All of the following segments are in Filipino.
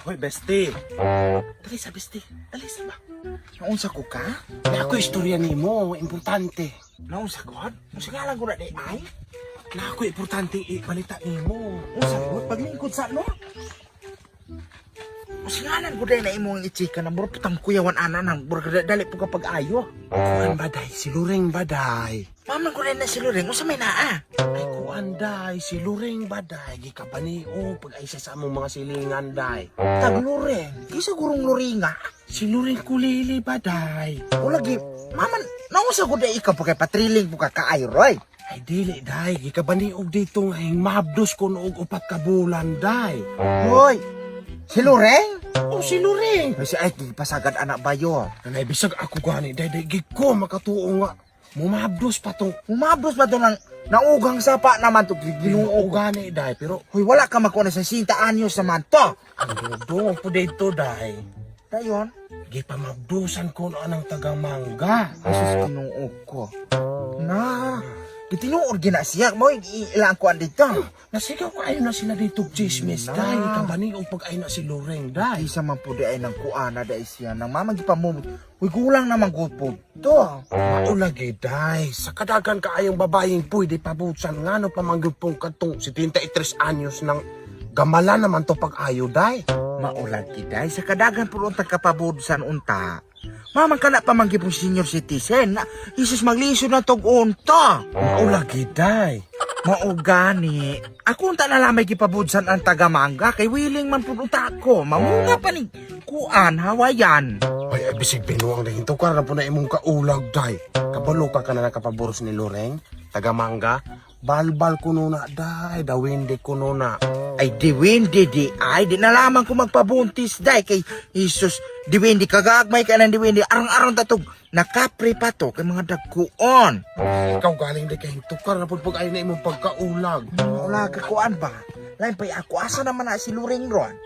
Hoy, bestie. Dali sa, bestie. Dali sa ba? Naunsa ko ka? Na ako istorya nimo, importante. Naunsa ko? Unsa nga lang ko na di ay? Na ako importante ibalita nimo. Unsa ko? Paglingkod sa ano? Unsa nga lang ko na imong ichika na mura putang kuyawan ana nang mura dali po kapag ayo. Kuan baday, si Lureng baday. Maman ko na si Loreng. Unsa may naa? Ay kuan day, si Lureng baday. Gikabanio pag ay sa among mga silingan day. Tag Loreng. Isa gurong Loringa. Si Lureng kulili baday. O lagi, maman, naunsa ko na ikaw po kay patriling po ka kaayo, Roy. Ay dili day, gikabaniog dito nga mabdos ko noog upat ka bulan day. Roy, si Loreng? Oh, si Lureng. May si ay, pasagad anak bayo. Nanay bisag ako gani day day giko makatuo nga. Mumabdos pa tong Umabos ba to ng naugang sapa naman to ginuo ginuog. gani day pero Hoy, wala ka makuha na sa 60 anyos naman to. ang dudong po dito day. Dayon, Gipamabdusan ko na anang taga mangga. asus tinuog ko. Na, gitinuod gina siya mo ilang kuan dito. Nasigaw ko ayun na sila dito chismis Na. day. Kabani o pag ayun na si Loreng day. Isa man po di ay nang kuana da siya nang mamang gipamumot. Uy, kulang naman gud po to. Maulagi day. Sa kadagan ka ayong babayeng pwede pabutsan nga no pamanggod pong katong 73 anyos ng gamala naman to pag ayo day. Maulag kiday sa kadagan po unta kapabudsan unta. Mamang kana pa man gipong senior citizen na isus magliso na tog unta. Maulagi day. Mao gani. Ako unta na lamay gipabudsan ang tagamangga kay willing man pud unta ako. Mamunga pa ni kuan hawayan. Ay, bisig binuang na hinto ka na po na imong kaulag day. Kabalo ka na nakapaboros ni Loreng. Taga mangga. Balbal kuno na day. Dawindi kuno na. Ay diwindi di ay di na lamang ko magpabuntis day kay Isus diwindi kagagmay ka ng diwindi arang-arang tatog nakapre pa to kay mga dagkuon. Ikaw galing di kay hinto ka na po pag ayun na imong pagkaulag. Wala ka kuan ba? Lain pa ako asa naman na si Luring ron.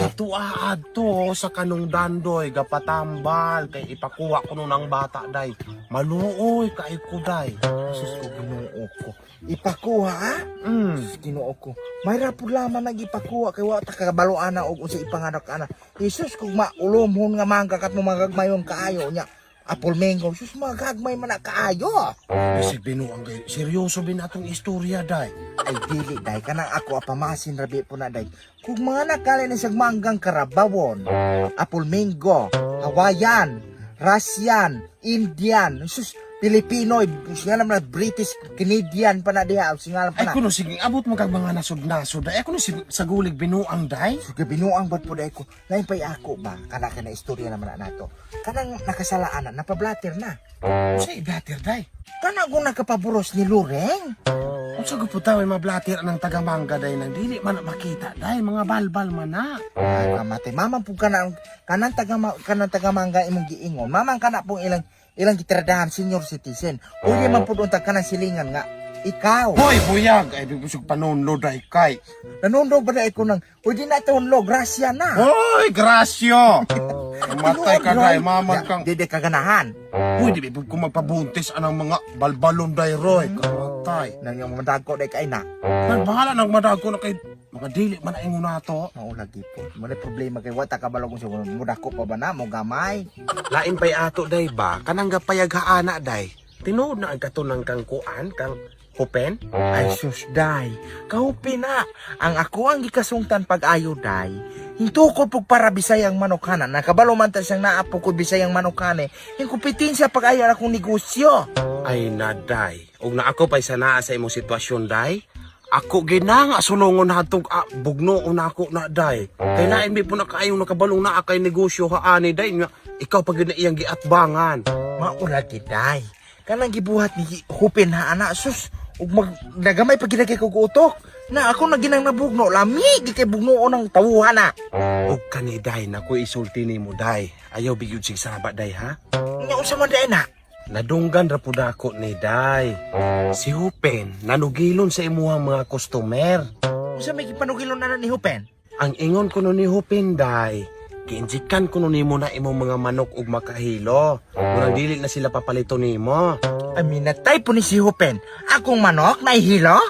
Ito aadto sa kanong dandoy gapatambal kay ipakuha ko ng bata day. Maluoy kay ko day. Sus ko Ginoo ko. Ipakuha ha? Ginoo ko. May rapod lamang nagipakuha kay wa ta kagabaluan na og unsa ipanganak ana. Jesus kung maulomhon nga mangga kat mo magagmayon kaayo nya. Apple mango, sus magagmay man na kaayo. Bisig binuang kay seryoso bin atong istorya day. Ay dili day kanang ako apamasin rabi po na day. Kung mga nakali na siyang manggang karabawon, apple mango, Hawaiian, Russian, Indian, sus Pilipino, singalan na British, Canadian pa na diha, singalan pa Ay na. kuno sige abot mo kag mga nasod-nasod day. Ay kuno sa gulig binuang day. Suga binuang ba't po day ko, lain pa'y ako ba, kana istorya naman na nato. Kanang nakasalaan, napablatter na. Sa iblater day. Kanang kung nakapaburos ni Lureng. Kung sa guputaw ay mablater ng taga mangga day nang dili man na makita day mga balbal man na. Ay, kamate, mamang po kanang tagamangga imong giingon. Mamang kana pong ilang gitradahan senior citizen. Uli man po doon kanang silingan nga. Ikaw. Hoy buyag ay busog panunlo day kay. Nanundog ba na ako ng, di na ito unlo, grasya na. Hoy grasyo. Matay ka day mamang kang. Di kaganahan. Uy, di ba kung magpabuntis anang mga balbalon day roy, kamatay. Nang yung madag ko, kay na. Nagbahala nang madago na kay mga dili man ay na to. Maulagi po. Muna problema kay wata kabalog siya. Mudak ko pa ba na, mo gamay. Lain pa'y ato day ba, kanang gapayag haana day. Tinuod na ang katunang kang kuan, kang hupen. Ay sus, day. Kahupin na. Ang ako ang gikasungtan pag-ayo, day. Hinto ko pag para bisayang manokana. Nakabalo man ta siyang naapo ko bisayang manokane. Hingkupitin siya pag-ayo na akong negosyo. Ay na day. Ug na ako pa'y sanaa sa imong sitwasyon day. Ako gina nga sulungon hatong bugno na ako na day. Kay lain mi po na kaayong nakabalong na akay negosyo haani day nga ikaw pag na iyang giatbangan. Maulagi, day. Kanang gibuhat ni hupin na ana. Sus, ug nagamay pag ginagay ko utok. Na ako na ginang nabugno. Lamig kay bugno ng tawuhan na. Og kaniday na ko isulti nimo day. Ayaw bigyud sig saba day ha. Nya unsa man day na? Nadunggan ra pud ako ni day. Si Hupen nanugilon sa imuhang mga customer. Usa may gipanugilon na ni Hupen. Ang ingon ko nun ni Hupinday, kiinjikan ko nun nimo na imong mga manok ug makahilo. Murang dili na sila papalito nimo. Aminatay po ni si Hupen. Akong manok na ihilo?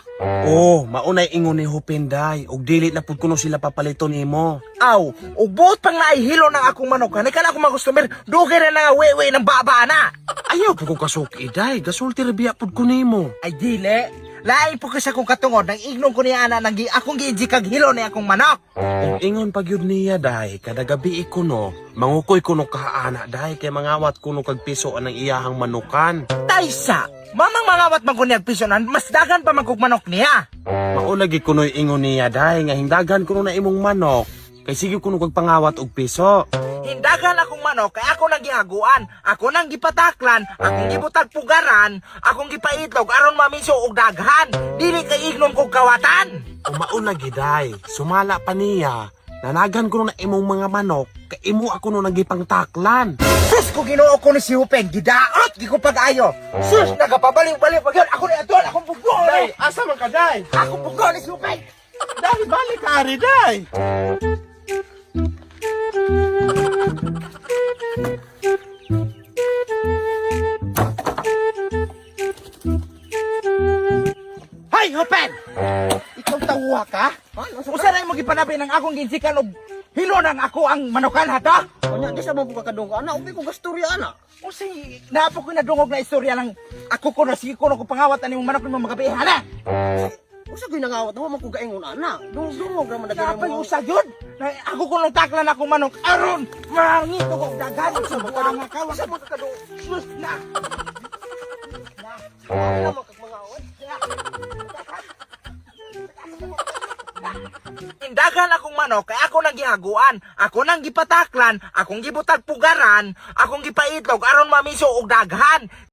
Oh, maunay ingon ni Hupinday, ug dili na pud kuno sila papalito nimo. Aw, ubot pang naihilo ng akong manok. Kanay ka na akong mga customer, dugay na nga wewe ng baba na. Ayaw po ko kasuki, day. Gasulti rabiya pud ko nimo. Ay dili. Lain po kasi akong katungod, nang ignon ko niya ana, nang akong giinji kag hilo ni akong manok. Ug ingon pag yun niya, day, kada gabi ikuno, mangukoy kuno kaana, day, kay mangawat kuno kag piso anang iyahang manukan. Taysa, mamang mangawat man ko niya piso nan, mas dagan pa magkog manok niya. Maulagi kuno ingon niya, day, nga hindagan kuno na imong manok. Kay sige kuno kag pangawat og piso. Hindagan akong manok, kay ako nang gihaguan, ako nang gipataklan, akong gibutag pugaran, akong gipaitlog, aron mamiso og daghan. Dili kay ignon kog kawatan. Umaulagi, day, sumala pa niya. Nanagan kuno na imong mga manok, kay imo ako no nagipangtaklan. Sus ko ginoo ko ni si Hupen, gidaot, gi ko pag-ayo. Sus, nagapabalik-balik pag yun, ako ni Adol, akong pugo. Day, asa man ka, day? Akong pugo ni si Hupen. Day, balik ka, ari, day. Hay, Hupen! Ikaw tawwa ka? Usa na mo gipanabi ng akong ginsikan og hilo ng ako ang manukan hato? Kanya, di sa mga kakadunggo, ana, upi ko gasturya, ana. Usi, napo ko nadungog na istorya lang ako ko na sige ko na ko pangawat ani mong manok ni mga gabi, hala! Usa ko'y nangawat, huwag man ko gaingon, ana. Dungog naman na ganyan Kapay mo. usa yun! Na ako ko nung taklan akong manok, aron! Mangito ko dagan sa mga kawas sa mga kadunggo. Sus na! Wala naman kag mga awat. Indagan akong manok kay ako nang gihaguan, ako nang gipataklan, akong gibutag pugaran, akong gipaitlog aron mamiso og daghan.